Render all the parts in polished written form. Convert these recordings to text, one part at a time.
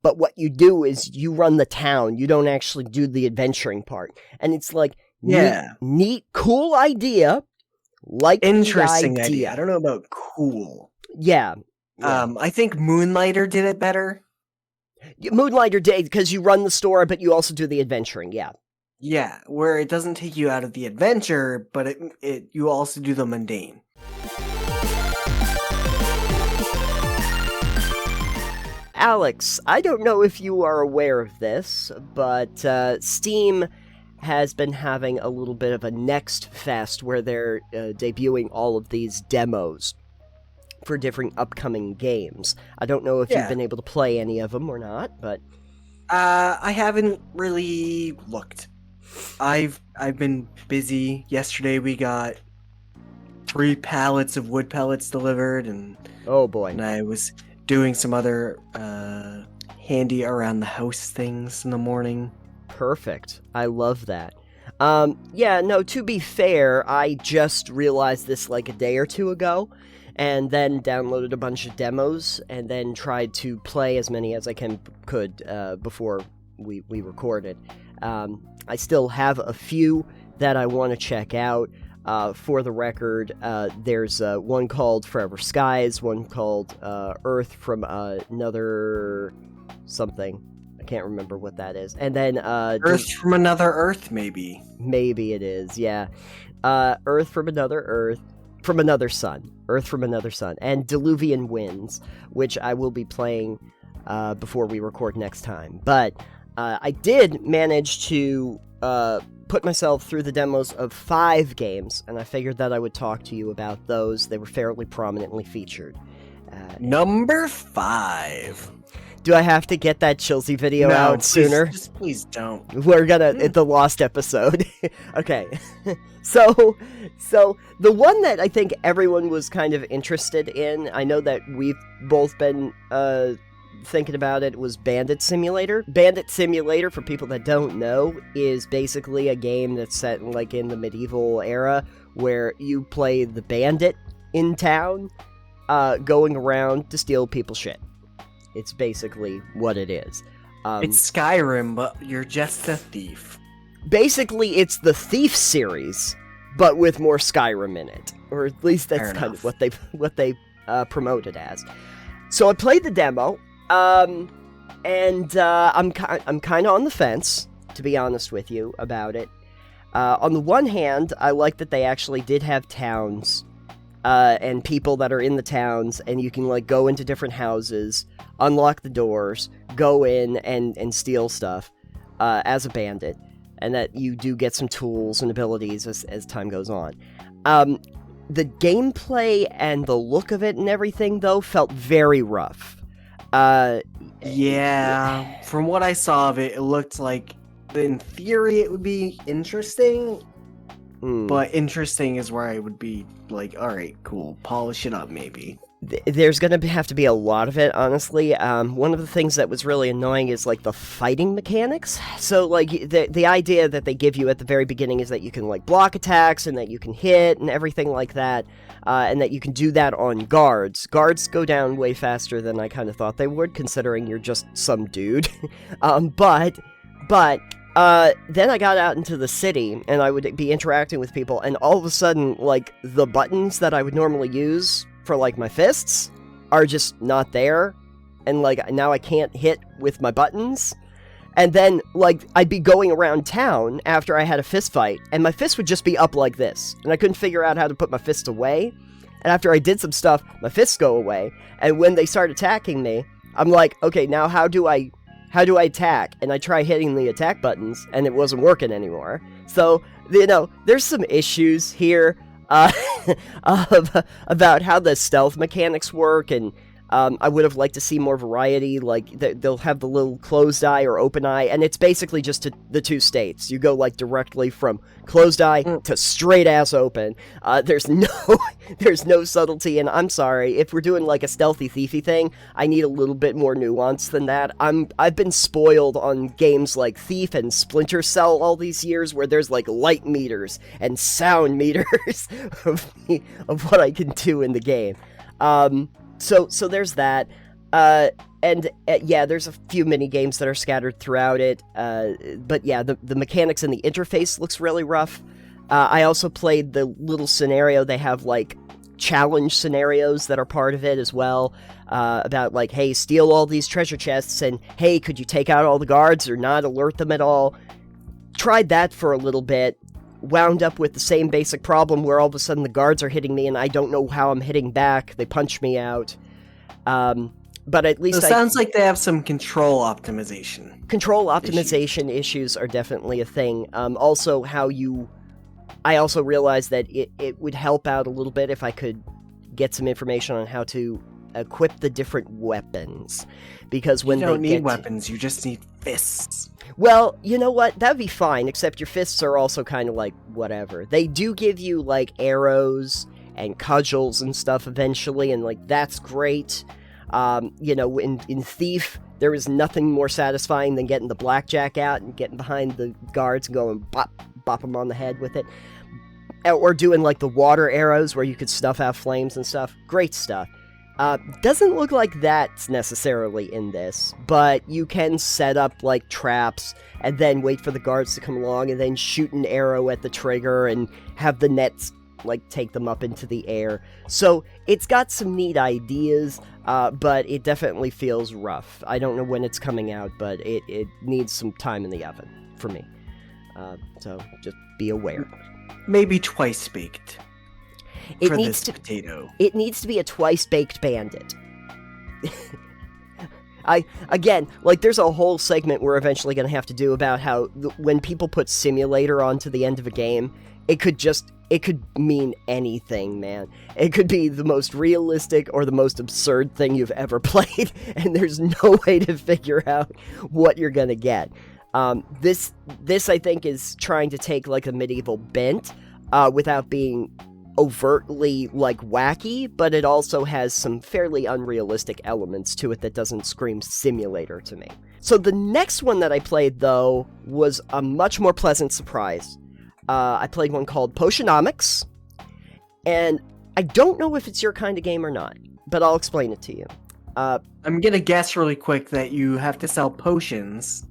but what you do is you run the town. You don't actually do the adventuring part. And it's like, neat, cool idea. Like interesting idea. I don't know about cool. Yeah. I think Moonlighter did it better. Moonlighter did, because you run the store, but you also do the adventuring, yeah. Yeah, where it doesn't take you out of the adventure, but you also do the mundane. Alex, I don't know if you are aware of this, but Steam has been having a little bit of a Next Fest where they're debuting all of these demos for different upcoming games. I don't know if you've been able to play any of them or not, but... I haven't really looked. I've been busy. Yesterday we got 3 pallets of wood pellets delivered, and... Oh boy. And I was doing some other handy around the house things in the morning. Perfect. I love that. To be fair, I just realized this like a day or two ago, and then downloaded a bunch of demos, and then tried to play as many as I could before we recorded. I still have a few that I want to check out. For the record, there's one called Forever Skies, one called Earth from Another something. I can't remember what that is. And then Earth from Another Earth, maybe. Maybe it is, yeah. Earth from Another Earth, from Another Sun. Earth from Another Sun. And Diluvian Winds, which I will be playing before we record next time. But I did manage to put myself through the demos of 5 games, and I figured that I would talk to you about those. They were fairly prominently featured. Number 5. Do I have to get that Chilsea video out sooner? Just please don't. We're gonna, the lost episode. Okay. So the one that I think everyone was kind of interested in, I know that we've both been thinking about it, was Bandit Simulator. Bandit Simulator, for people that don't know, is basically a game that's set like in the medieval era, where you play the bandit in town, going around to steal people's shit. It's basically what it is. It's Skyrim, but you're just a thief. Basically, it's the Thief series, but with more Skyrim in it. Or at least that's kind of what they promote it as. So I played the demo, and I'm kind of on the fence, to be honest with you, about it. On the one hand, I like that they actually did have towns, and people that are in the towns, and you can like go into different houses, unlock the doors, go in and steal stuff as a bandit, and that you do get some tools and abilities as time goes on. The gameplay and the look of it and everything, though, felt very rough. Yeah, from what I saw of it, it looked like, in theory, it would be interesting. But interesting is where I would be like, alright, cool, polish it up, maybe. There's going to have to be a lot of it, honestly. One of the things that was really annoying is, like, the fighting mechanics. So, like, the idea that they give you at the very beginning is that you can, like, block attacks and that you can hit and everything like that, and that you can do that on guards. Guards go down way faster than I kind of thought they would, considering you're just some dude. But then I got out into the city, and I would be interacting with people, and all of a sudden, like, the buttons that I would normally use for, like, my fists are just not there, and, like, now I can't hit with my buttons. And then, like, I'd be going around town after I had a fist fight, and my fist would just be up like this, and I couldn't figure out how to put my fists away. And after I did some stuff, my fists go away, and when they start attacking me, I'm like, okay, now how do I attack? And I try hitting the attack buttons, and it wasn't working anymore. So, you know, there's some issues here about how the stealth mechanics work, and I would have liked to see more variety. Like, they'll have the little closed eye or open eye, and it's basically just the 2 states. You go, like, directly from closed eye to straight ass open. There's no subtlety, and I'm sorry, if we're doing, like, a stealthy thiefy thing, I need a little bit more nuance than that. I've been spoiled on games like Thief and Splinter Cell all these years, where there's, like, light meters and sound meters of what I can do in the game. So there's that. And yeah, there's a few mini games that are scattered throughout it. But yeah, the mechanics and the interface looks really rough. I also played the little scenario. They have like challenge scenarios that are part of it as well. About like, hey, steal all these treasure chests, and hey, could you take out all the guards or not alert them at all? Tried that for a little bit. Wound up with the same basic problem where all of a sudden the guards are hitting me and I don't know how I'm hitting back. They punch me out. But at least it sounds like they have some control optimization. Control optimization issues are definitely a thing. Also, I also realized that it would help out a little bit if I could get some information on how to equip the different weapons. Because when you don't need weapons, you just need fists. Well, you know what? That'd be fine, except your fists are also kind of like whatever. They do give you like arrows and cudgels and stuff eventually, and like that's great. In Thief, there is nothing more satisfying than getting the blackjack out and getting behind the guards and going bop them on the head with it. Or doing like the water arrows where you could snuff out flames and stuff. Great stuff. Doesn't look like that's necessarily in this, but you can set up like traps and then wait for the guards to come along and then shoot an arrow at the trigger and have the nets like take them up into the air. So it's got some neat ideas, but it definitely feels rough. I don't know when it's coming out, but it needs some time in the oven for me. So just be aware. Maybe twice baked. It needs to be a twice-baked Bandit. There's a whole segment we're eventually going to have to do about how when people put simulator onto the end of a game, it could mean anything, man. It could be the most realistic or the most absurd thing you've ever played, and there's no way to figure out what you're going to get. This I think is trying to take like a medieval bent, without being overtly like wacky, but it also has some fairly unrealistic elements to it that doesn't scream simulator to me. So the next one that I played, though, was a much more pleasant surprise. I played one called Potionomics, and I don't know if it's your kind of game or not, but I'll explain it to you. I'm gonna guess really quick that you have to sell potions,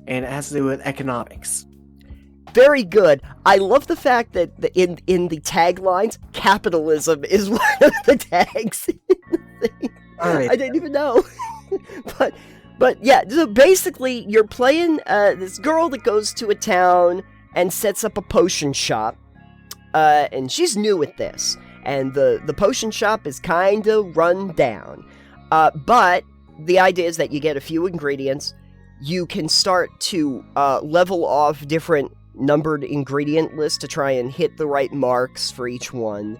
and it has to do with economics. Very good. I love the fact that in the taglines, capitalism is one of the tags. All right. I didn't even know. but yeah, so basically you're playing this girl that goes to a town and sets up a potion shop. And she's new at this. And the potion shop is kind of run down. But the idea is that you get a few ingredients. You can start to level off different numbered ingredient lists to try and hit the right marks for each one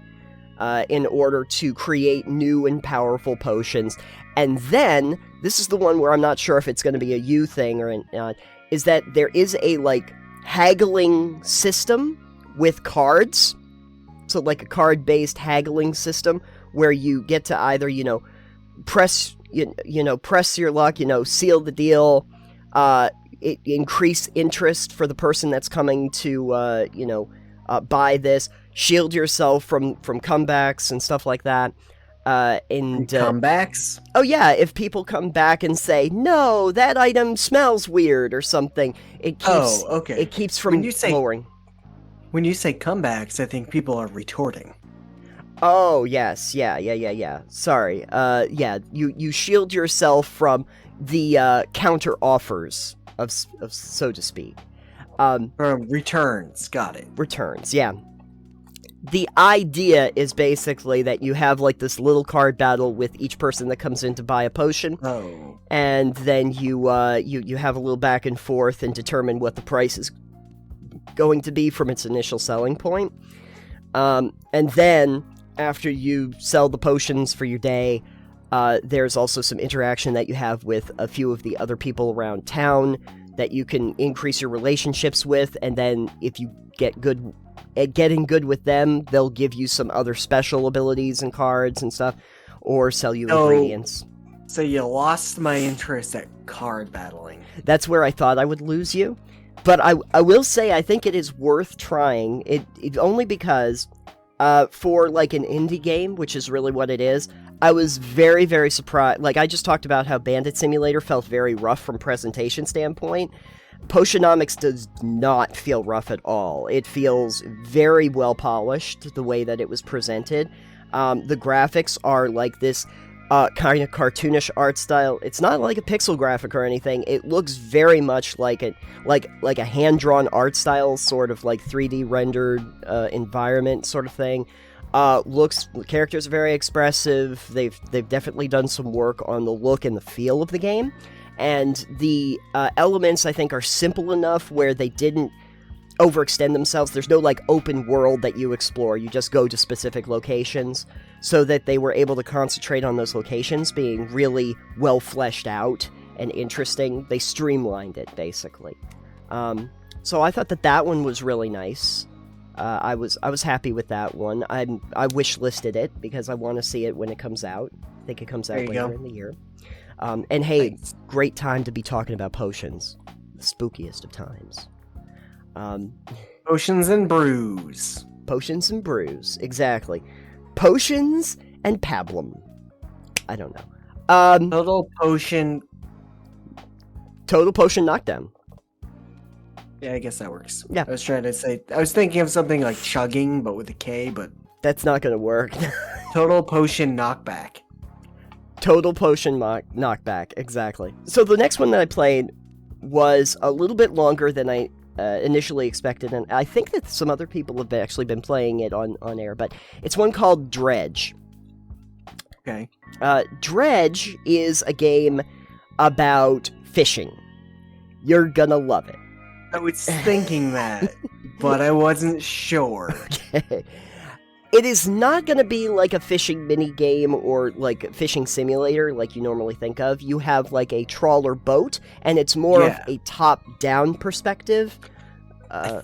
in order to create new and powerful potions. And then, this is the one where I'm not sure if it's going to be a you thing or not, is that there is a, like, haggling system with cards. So, like, a card-based haggling system where you get to either, press your luck, seal the deal, increase interest for the person that's coming to, buy this, shield yourself from comebacks and stuff like that. Comebacks? Oh yeah, if people come back and say, no, that item smells weird or something, it keeps from lowering. When you say comebacks, I think people are retorting. Oh, yes, yeah. Sorry, you shield yourself from the counter offers of so to speak. Returns, got it. Returns, yeah. The idea is basically that you have like this little card battle with each person that comes in to buy a potion. Oh. And then you have a little back and forth and determine what the price is going to be from its initial selling point. And then after you sell the potions for your day, there's also some interaction that you have with a few of the other people around town that you can increase your relationships with, and then if you get good at getting good with them, they'll give you some other special abilities and cards and stuff, or sell you ingredients. So you lost my interest at card battling. That's where I thought I would lose you. But I will say I think it is worth trying, it only because for like an indie game, which is really what it is, I was very, very surprised. Like, I just talked about how Bandit Simulator felt very rough from presentation standpoint. Potionomics does not feel rough at all. It feels very well polished, the way that it was presented. The graphics are like this kind of cartoonish art style. It's not like a pixel graphic or anything. It looks very much like a hand-drawn art style, sort of like 3D rendered environment sort of thing. The characters are very expressive. They've definitely done some work on the look and the feel of the game. And the elements, I think, are simple enough where they didn't overextend themselves. There's no, like, open world that you explore. You just go to specific locations, so that they were able to concentrate on those locations being really well fleshed out and interesting. They streamlined it, basically. So I thought that one was really nice. I was happy with that one. I wish-listed it, because I want to see it when it comes out. I think it comes out later in the year. And hey, Thanks. Great time to be talking about potions. The spookiest of times. Potions and brews. Potions and brews, exactly. Potions and pablum. I don't know. Total potion knockdown. Yeah, I guess that works. Yeah. I was thinking of something like chugging, but with a K, but That's not gonna work. total potion knockback. Total potion knockback, exactly. So the next one that I played was a little bit longer than I initially expected, and I think that some other people have actually been playing it on air, but it's one called Dredge. Okay. Dredge is a game about fishing. You're gonna love it. I was thinking that, but I wasn't sure. Okay. It is not going to be like a fishing mini game or like a fishing simulator like you normally think of. You have like a trawler boat, and it's more of a top-down perspective. I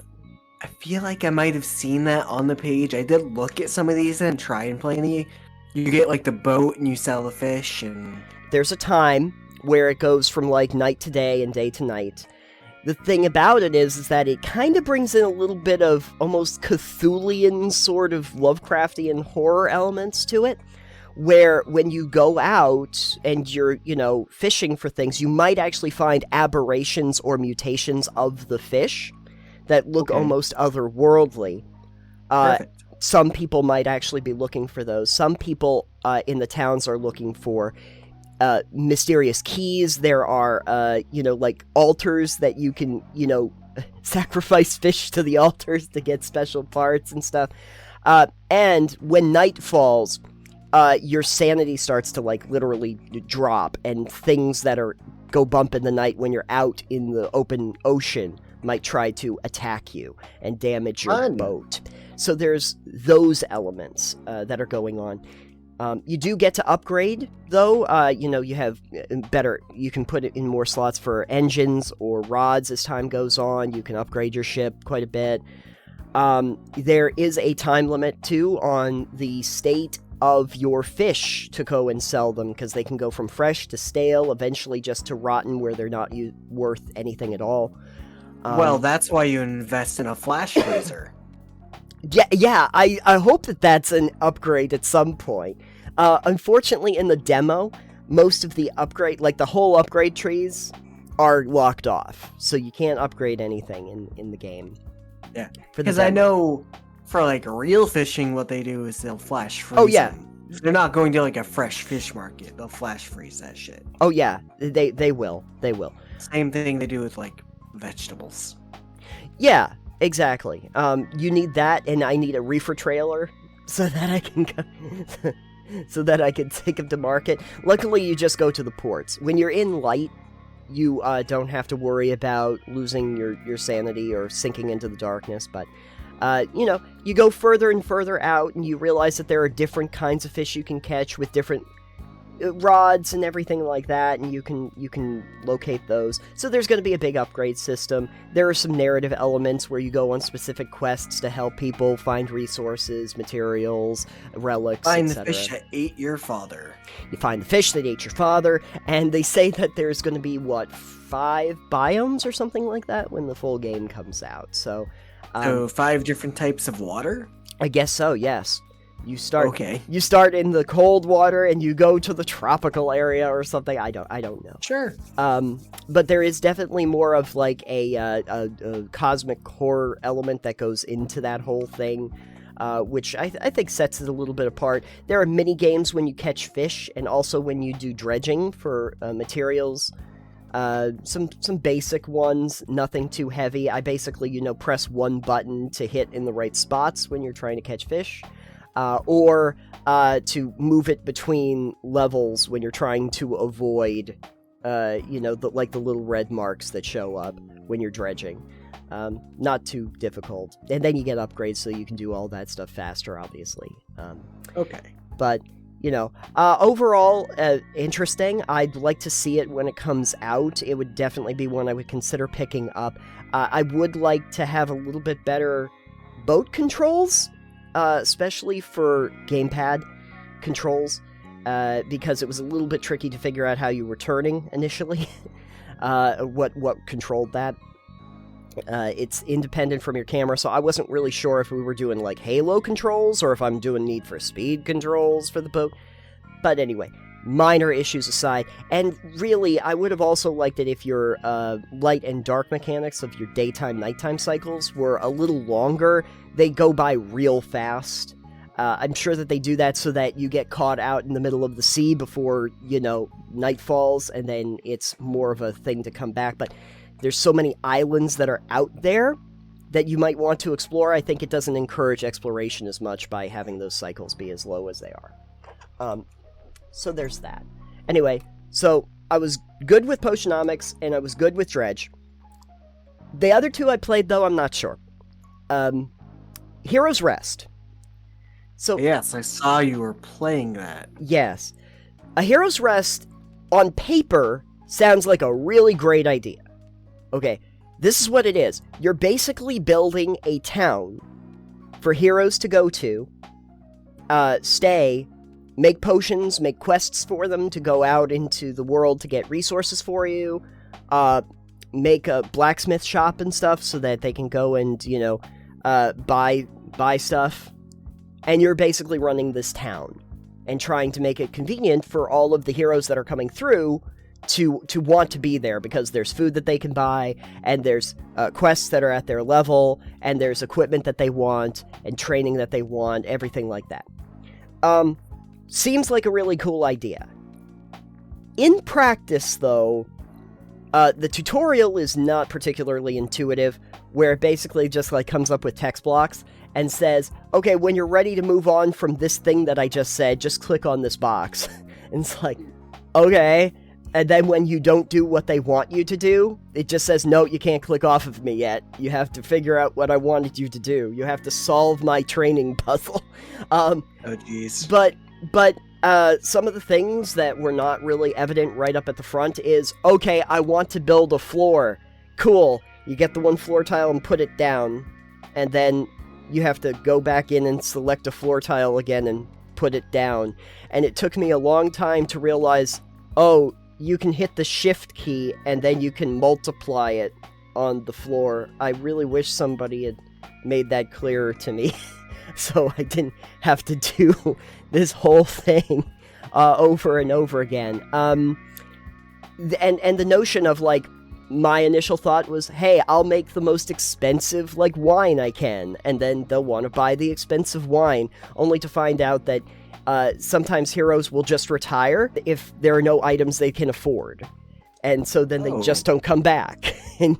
feel like I might have seen that on the page. I did look at some of these and try and play any. You get like the boat and you sell the fish, and there's a time where it goes from like night to day and day to night. The thing about it is that it kind of brings in a little bit of almost Cthulhian sort of Lovecraftian horror elements to it, where when you go out and you're, fishing for things, you might actually find aberrations or mutations of the fish that look almost otherworldly. Some people might actually be looking for those. Some people in the towns are looking for mysterious keys. There are, like altars that you can, sacrifice fish to the altars to get special parts and stuff. And when night falls, your sanity starts to, like, literally drop, and things that go bump in the night when you're out in the open ocean might try to attack you and damage your boat. So there's those elements that are going on. You do get to upgrade, though. You have you can put it in more slots for engines or rods as time goes on. You can upgrade your ship quite a bit. There is a time limit, too, on the state of your fish to go and sell them, because they can go from fresh to stale, eventually just to rotten, where they're not worth anything at all. Well, that's why you invest in a flash freezer. Yeah, I hope that that's an upgrade at some point. Unfortunately, in the demo, most of the the whole upgrade trees are locked off, so you can't upgrade anything in the game. Yeah, because I know for, like, real fishing, what they do is they'll flash freeze. Oh, yeah. They're not going to, like, a fresh fish market. They'll flash freeze that shit. Oh, yeah, they will. Same thing they do with, like, vegetables. Yeah. Exactly. You need that, and I need a reefer trailer so that I can take them to market. Luckily, you just go to the ports. When you're in light, you don't have to worry about losing your sanity or sinking into the darkness. But you go further and further out, and you realize that there are different kinds of fish you can catch with different rods and everything like that, and you can locate those. So there's going to be a big upgrade system. There are some narrative elements where you go on specific quests to help people find resources, materials, relics, Find etc. the fish that ate your father. You find the fish that ate your father, and they say that there's going to be 5 biomes or something like that when the full game comes out. So 5 different types of water? I guess so, yes. You start Okay. You start in the cold water and you go to the tropical area or something. I don't know. Sure. But there is definitely more of like a cosmic horror element that goes into that whole thing, which I think sets it a little bit apart. There are mini games when you catch fish and also when you do dredging for materials. Some basic ones, nothing too heavy. I basically, press one button to hit in the right spots when you're trying to catch fish. Or to move it between levels when you're trying to avoid, the little red marks that show up when you're dredging. Not too difficult. And then you get upgrades so you can do all that stuff faster, obviously. Okay. But, overall, interesting. I'd like to see it when it comes out. It would definitely be one I would consider picking up. I would like to have a little bit better boat controls. Especially for gamepad controls, because it was a little bit tricky to figure out how you were turning initially, what controlled that. It's independent from your camera, so I wasn't really sure if we were doing like Halo controls or if I'm doing Need for Speed controls for the boat. But anyway, minor issues aside, and really, I would have also liked it if your light and dark mechanics of your daytime-nighttime cycles were a little longer. They go by real fast. I'm sure that they do that so that you get caught out in the middle of the sea before, night falls, and then it's more of a thing to come back. But there's so many islands that are out there that you might want to explore. I think it doesn't encourage exploration as much by having those cycles be as low as they are. So there's that. Anyway, so I was good with Potionomics, and I was good with Dredge. The other two I played, though, I'm not sure. Hero's Rest. So yes, I saw you were playing that. Yes. A Hero's Rest, on paper, sounds like a really great idea. Okay, this is what it is. You're basically building a town for heroes to go to, stay, make potions, make quests for them to go out into the world to get resources for you, make a blacksmith shop and stuff so that they can go and, buy stuff. And you're basically running this town and trying to make it convenient for all of the heroes that are coming through to want to be there, because there's food that they can buy, and there's quests that are at their level, and there's equipment that they want, and training that they want, everything like that. Seems like a really cool idea. In practice, though, the tutorial is not particularly intuitive, where it basically just comes up with text blocks and says, okay, when you're ready to move on from this thing that I just said, just click on this box. And it's like, okay. And then when you don't do what they want you to do, it just says, no, you can't click off of me yet. You have to figure out what I wanted you to do. You have to solve my training puzzle. Oh, jeez. But some of the things that were not really evident right up at the front is, okay, I want to build a floor. Cool. You get the one floor tile and put it down. And then you have to go back in and select a floor tile again and put it down. And it took me a long time to realize, oh, you can hit the shift key and then you can multiply it on the floor. I really wish somebody had made that clearer to me so I didn't have to do this whole thing over and over again. And the notion of my initial thought was, hey, I'll make the most expensive wine I can, and then they'll want to buy the expensive wine, only to find out that sometimes heroes will just retire if there are no items they can afford. And so then they just don't come back. And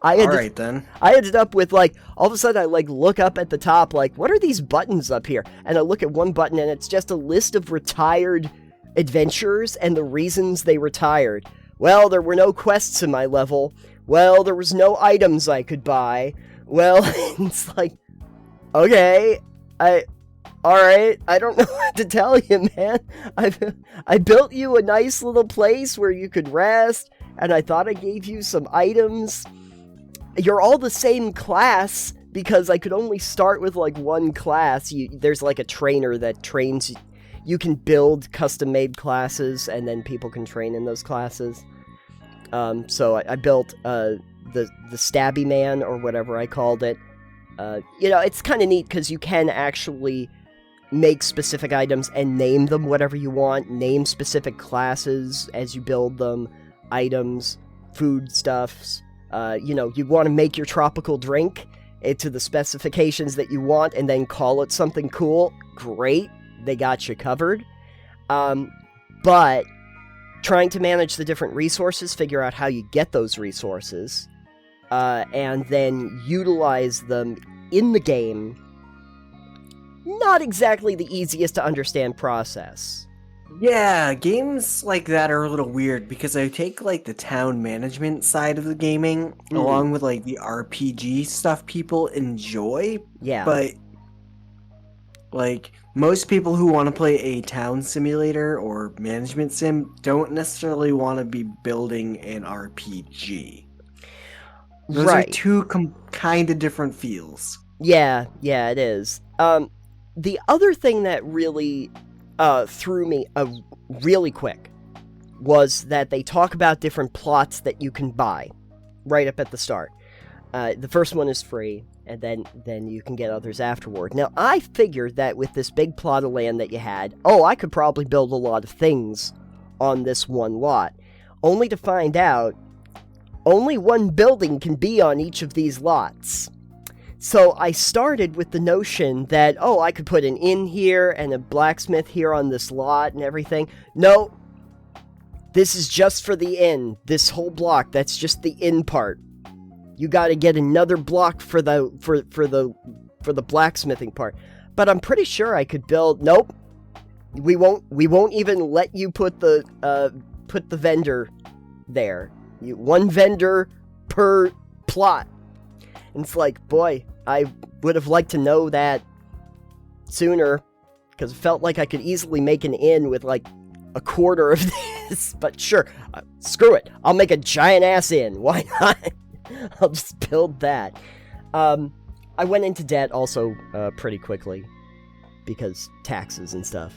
I ended up with all of a sudden I look up at the top, what are these buttons up here? And I look at one button and it's just a list of retired adventurers and the reasons they retired. Well, there were no quests in my level. Well, there was no items I could buy. Well, it's okay, alright, I don't know what to tell you, man. I built you a nice little place where you could rest, and I thought I gave you some items. You're all the same class, because I could only start with one class. There's a trainer that trains you. You can build custom-made classes, and then people can train in those classes. So I built the Stabby Man, or whatever I called it. It's kind of neat, because you can actually make specific items and name them whatever you want, name specific classes as you build them, items, foodstuffs. You want to make your tropical drink to the specifications that you want and then call it something cool. Great, they got you covered. But trying to manage the different resources, figure out how you get those resources, and then utilize them in the game, not exactly the easiest to understand process. Yeah, games like that are a little weird because I take like the town management side of the gaming along with like the RPG stuff people enjoy. Yeah. But like most people who want to play a town simulator or management sim don't necessarily want to be building an RPG. Those are two kind of different feels. Yeah, it is. The other thing that really threw me really quick was that they talk about different plots that you can buy right up at the start. The first one is free, and then you can get others afterward. Now, I figured that with this big plot of land that you had, I could probably build a lot of things on this one lot, only to find out only one building can be on each of these lots. So I started with the notion that, I could put an inn here and a blacksmith here on this lot and everything. No, this is just for the inn. This whole block, that's just the inn part. You got to get another block for the blacksmithing part. But I'm pretty sure I could build. Nope, we won't even let you put the vendor there. One vendor per plot. And it's like, boy, I would have liked to know that sooner, because it felt like I could easily make an inn with like a quarter of this. But sure, screw it. I'll make a giant ass inn. Why not? I'll just build that. I went into debt also pretty quickly because taxes and stuff.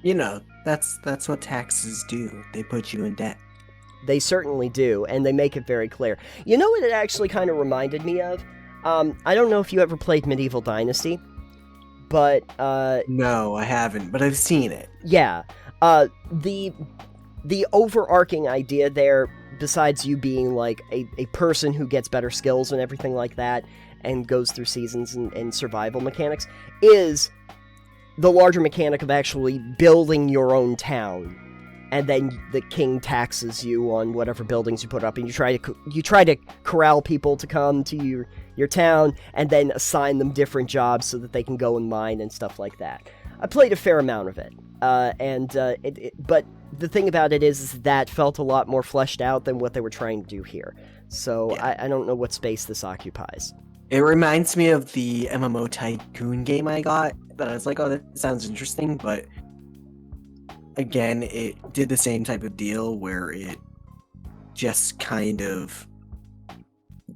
That's what taxes do. They put you in debt. They certainly do, and they make it very clear. You know what it actually kind of reminded me of? I don't know if you ever played Medieval Dynasty, but... No, I haven't, but I've seen it. Yeah. The overarching idea there, besides you being like a person who gets better skills and everything like that, and goes through seasons and survival mechanics, is the larger mechanic of actually building your own town. And then the king taxes you on whatever buildings you put up, and you try to corral people to come to your town, and then assign them different jobs so that they can go and mine and stuff like that. I played a fair amount of it, but the thing about it is that felt a lot more fleshed out than what they were trying to do here. So yeah. I don't know what space this occupies. It reminds me of the MMO Tycoon game I got, that I was like, that sounds interesting, but again, it did the same type of deal where it just kind of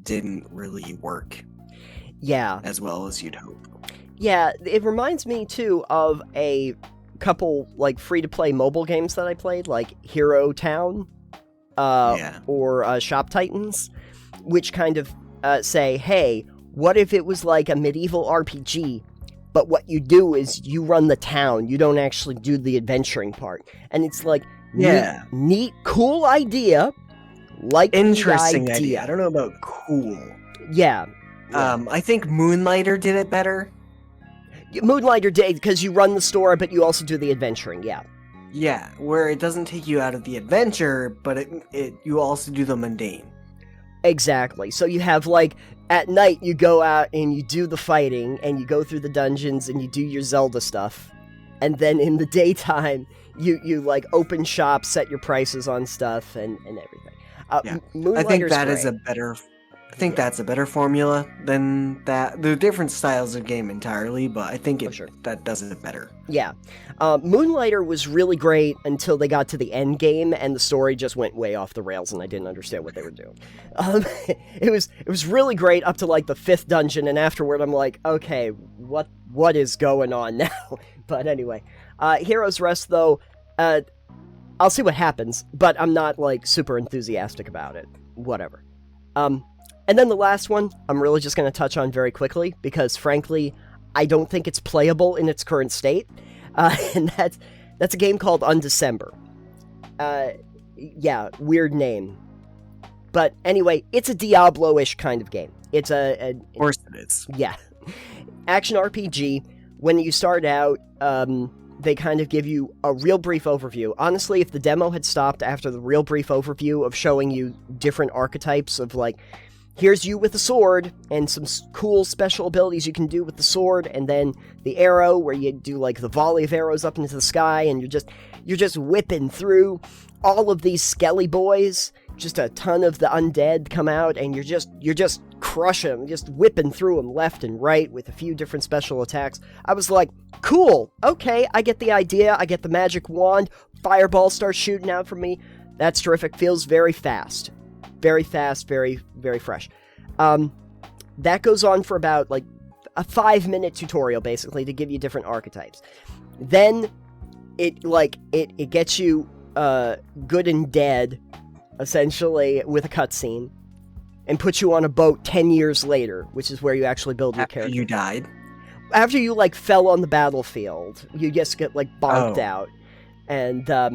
didn't really work. Yeah. As well as you'd hope. Yeah, it reminds me too of a couple like free-to-play mobile games that I played, like Hero Town or Shop Titans, which kind of say, hey, what if it was like a medieval RPG, but what you do is you run the town, you don't actually do the adventuring part. And it's like, neat, cool idea. Like interesting idea. I don't know about cool. Yeah. I think Moonlighter did it better. Moonlighter did, because you run the store, but you also do the adventuring, yeah. Yeah, where it doesn't take you out of the adventure, but you also do the mundane. Exactly. So you have, like, at night you go out and you do the fighting, and you go through the dungeons, and you do your Zelda stuff. And then in the daytime, you like, open shop, set your prices on stuff, and everything. I think that is I think that's a better formula than that. They're different styles of game entirely, but I think that does it better. Yeah. Moonlighter was really great until they got to the end game, and the story just went way off the rails, and I didn't understand what they were doing. It was really great up to like the 5th dungeon, and afterward I'm like, okay, what is going on now? But anyway, Heroes Rest though, I'll see what happens, but I'm not like super enthusiastic about it. Whatever. And then the last one, I'm really just going to touch on very quickly, because frankly, I don't think it's playable in its current state, and that's a game called Undecember. Yeah, weird name. But anyway, it's a Diablo-ish kind of game. It's Of course it is. Yeah. Action RPG. When you start out, they kind of give you a real brief overview. Honestly, if the demo had stopped after the real brief overview of showing you different archetypes of, like, here's you with a sword, and some cool special abilities you can do with the sword, and then the arrow, where you do, like, the volley of arrows up into the sky, and you're just whipping through all of these skelly boys, just a ton of the undead come out, and you're just crushing them, just whipping through them left and right with a few different special attacks. I was like, cool, okay, I get the idea, I get the magic wand, fireball starts shooting out from me, that's terrific, feels very fast, very, very fresh. That goes on for about, like, a 5-minute tutorial, basically, to give you different archetypes. Then, it gets you, good and dead, essentially, with a cutscene, and puts you on a boat 10 years later, which is where you actually build your character. After you died? After you, like, fell on the battlefield. You just get, like, bonked out. And, I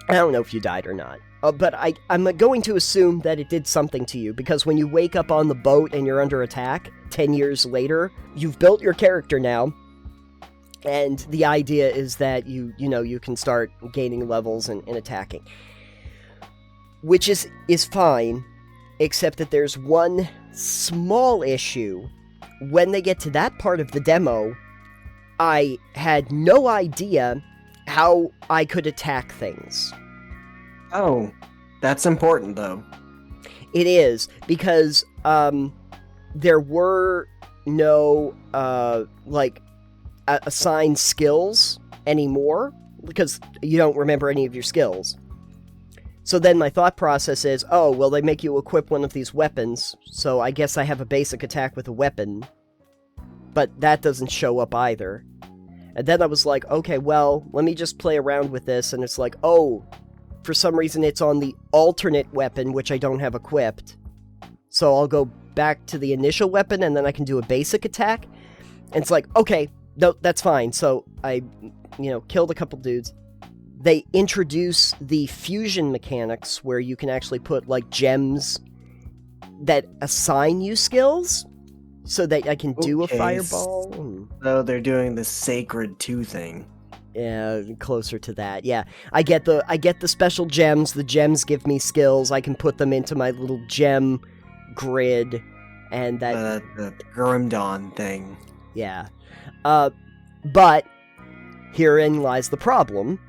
don't know if you died or not. But I'm going to assume that it did something to you, because when you wake up on the boat and you're under attack, 10 years later, you've built your character now, and the idea is that you can start gaining levels and attacking. Which is fine, except that there's one small issue. When they get to that part of the demo, I had no idea how I could attack things. Oh, that's important, though. It is, because there were no, assigned skills anymore, because you don't remember any of your skills. So then my thought process is, oh, well, they make you equip one of these weapons, so I guess I have a basic attack with a weapon. But that doesn't show up either. And then I was like, okay, well, let me just play around with this, and it's like, oh, for some reason it's on the alternate weapon, which I don't have equipped. So I'll go back to the initial weapon, and then I can do a basic attack. And it's like, okay, no, that's fine. So I, killed a couple dudes. They introduce the fusion mechanics where you can actually put, like, gems that assign you skills so that I can do a fireball. So they're doing the Sacred 2 thing. Yeah, closer to that. Yeah, I get the special gems. The gems give me skills. I can put them into my little gem grid, and that the Grim Dawn thing. Yeah, but herein lies the problem.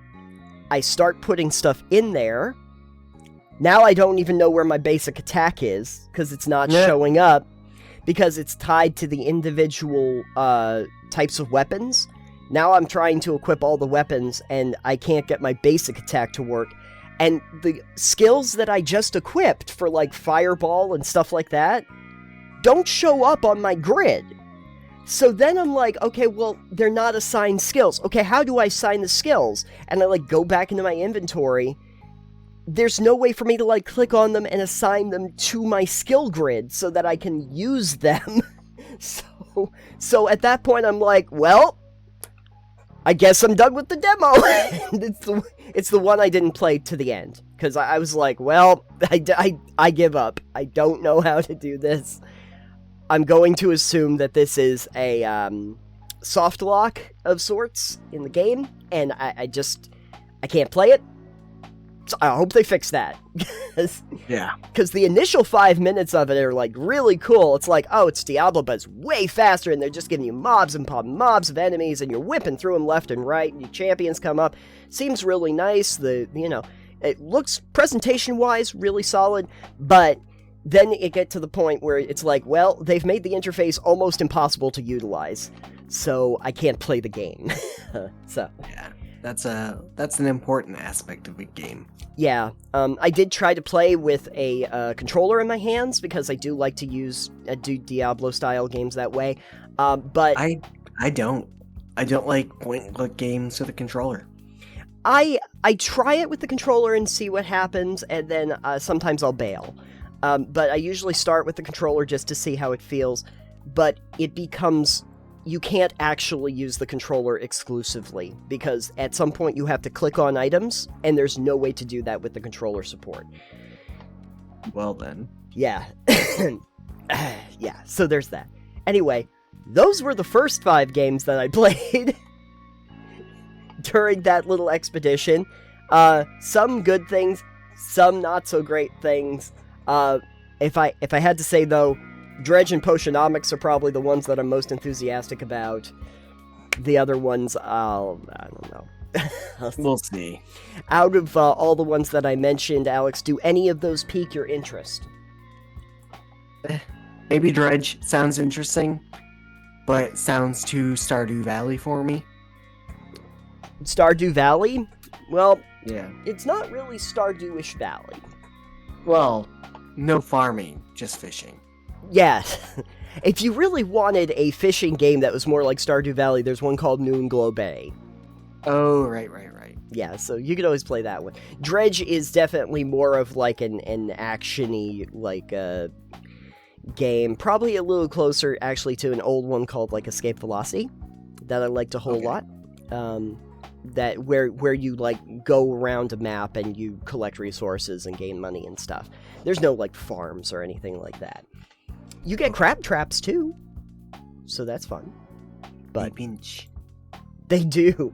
I start putting stuff in there. Now I don't even know where my basic attack is, because it's not showing up, because it's tied to the individual types of weapons. Now I'm trying to equip all the weapons, and I can't get my basic attack to work. And the skills that I just equipped for, like, fireball and stuff like that don't show up on my grid. So then I'm like, okay, well, they're not assigned skills. Okay, how do I assign the skills? And I, like, go back into my inventory. There's no way for me to, like, click on them and assign them to my skill grid so that I can use them. So at that point, I'm like, well, I guess I'm done with the demo. It's the one I didn't play to the end, because I was like, well, I give up. I don't know how to do this. I'm going to assume that this is a soft lock of sorts in the game, and I can't play it. So I hope they fix that. Yeah. Because the initial 5 minutes of it are, like, really cool. It's like, oh, it's Diablo, but it's way faster, and they're just giving you mobs of enemies, and you're whipping through them left and right, and your champions come up. Seems really nice. It looks, presentation-wise, really solid, but then it get to the point where it's like, well, they've made the interface almost impossible to utilize, so I can't play the game. So yeah, that's an important aspect of the game. Yeah, I did try to play with a controller in my hands, because I do like to do Diablo-style games that way, but I don't like point-and-click games with a controller. I try it with the controller and see what happens, and then sometimes I'll bail. But I usually start with the controller just to see how it feels, but it becomes you can't actually use the controller exclusively, because at some point you have to click on items, and there's no way to do that with the controller support. Well then. Yeah. Yeah, so there's that. Anyway, those were the first 5 games that I played during that little expedition. Some good things, some not so great things. If I had to say, though, Dredge and Potionomics are probably the ones that I'm most enthusiastic about. The other ones, I don't know. We'll see. Out of all the ones that I mentioned, Alex, do any of those pique your interest? Maybe Dredge sounds interesting, but sounds too Stardew Valley for me. Stardew Valley? Well, yeah, it's not really Stardew-ish Valley. Well, no farming, just fishing. Yeah. If you really wanted a fishing game that was more like Stardew Valley, there's one called Moonglow Bay. Oh, right. Yeah, so you could always play that one. Dredge is definitely more of like an action-y, like, game. Probably a little closer, actually, to an old one called, like, Escape Velocity, that I liked a whole lot. That where you, like, go around a map and you collect resources and gain money and stuff. There's no, like, farms or anything like that. You get crab traps, too. So that's fun. But they pinch. They do.